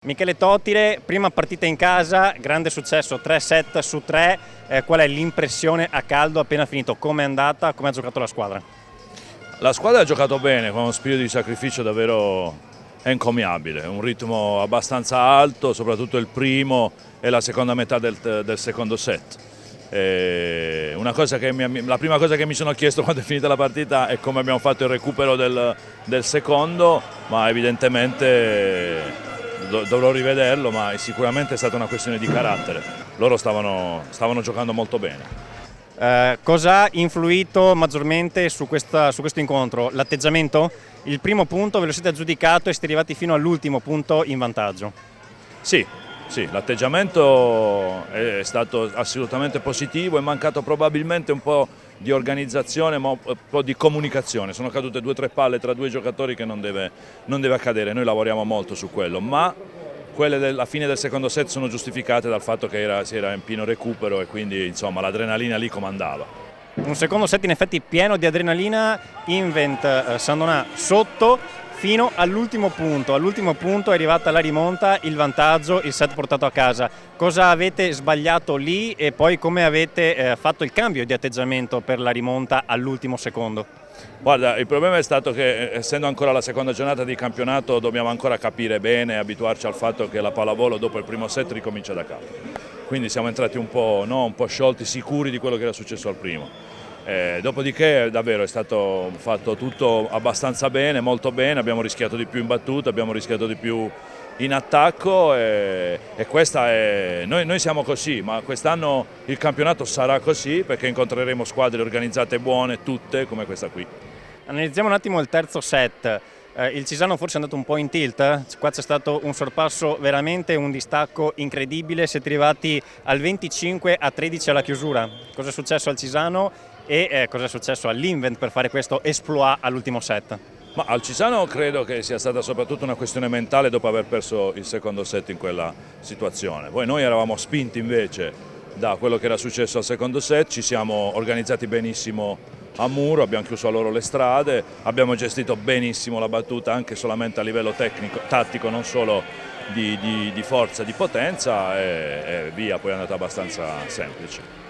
Michele Totile, prima partita in casa, grande successo, 3-7 su 3, qual è l'impressione a caldo appena finito? Come è andata, come ha giocato la squadra? La squadra ha giocato bene, con uno spirito di sacrificio davvero encomiabile, un ritmo abbastanza alto, soprattutto il primo e la seconda metà del secondo set. La prima cosa che mi sono chiesto quando è finita la partita è come abbiamo fatto il recupero del secondo, ma evidentemente dovrò rivederlo, ma sicuramente è stata una questione di carattere. Loro stavano giocando molto bene. Cosa ha influito maggiormente su questo incontro? L'atteggiamento? Il primo punto ve lo siete aggiudicato e siete arrivati fino all'ultimo punto in vantaggio. Sì, l'atteggiamento è stato assolutamente positivo, è mancato probabilmente un po' di organizzazione, ma un po' di comunicazione. Sono cadute 2 o 3 palle tra due giocatori che non deve accadere, noi lavoriamo molto su quello, ma quelle della fine del secondo set sono giustificate dal fatto che si era in pieno recupero e quindi insomma l'adrenalina lì comandava. Un secondo set in effetti pieno di adrenalina, Invent Sandonà sotto fino all'ultimo punto è arrivata la rimonta, il vantaggio, il set portato a casa. Cosa avete sbagliato lì e poi come avete fatto il cambio di atteggiamento per la rimonta all'ultimo secondo? Guarda, il problema è stato che essendo ancora la seconda giornata di campionato dobbiamo ancora capire bene e abituarci al fatto che la pallavolo dopo il primo set ricomincia da capo. Quindi siamo entrati un po' sciolti, sicuri di quello che era successo al primo. Dopodiché davvero è stato fatto tutto abbastanza bene, molto bene, abbiamo rischiato di più in battuta, abbiamo rischiato di più in attacco e questa è... Noi siamo così, ma quest'anno il campionato sarà così perché incontreremo squadre organizzate buone, tutte come questa qui. Analizziamo un attimo il terzo set. Il Cisano forse è andato un po' in tilt, qua c'è stato un sorpasso veramente, un distacco incredibile, siete arrivati al 25-13 alla chiusura. Cosa è successo al Cisano e cosa è successo all'Invent per fare questo exploit all'ultimo set? Ma al Cisano credo che sia stata soprattutto una questione mentale dopo aver perso il secondo set in quella situazione. Poi noi eravamo spinti invece da quello che era successo al secondo set, ci siamo organizzati benissimo a muro, abbiamo chiuso a loro le strade, abbiamo gestito benissimo la battuta anche solamente a livello tecnico, tattico, non solo di forza, di potenza e via, poi è andata abbastanza semplice.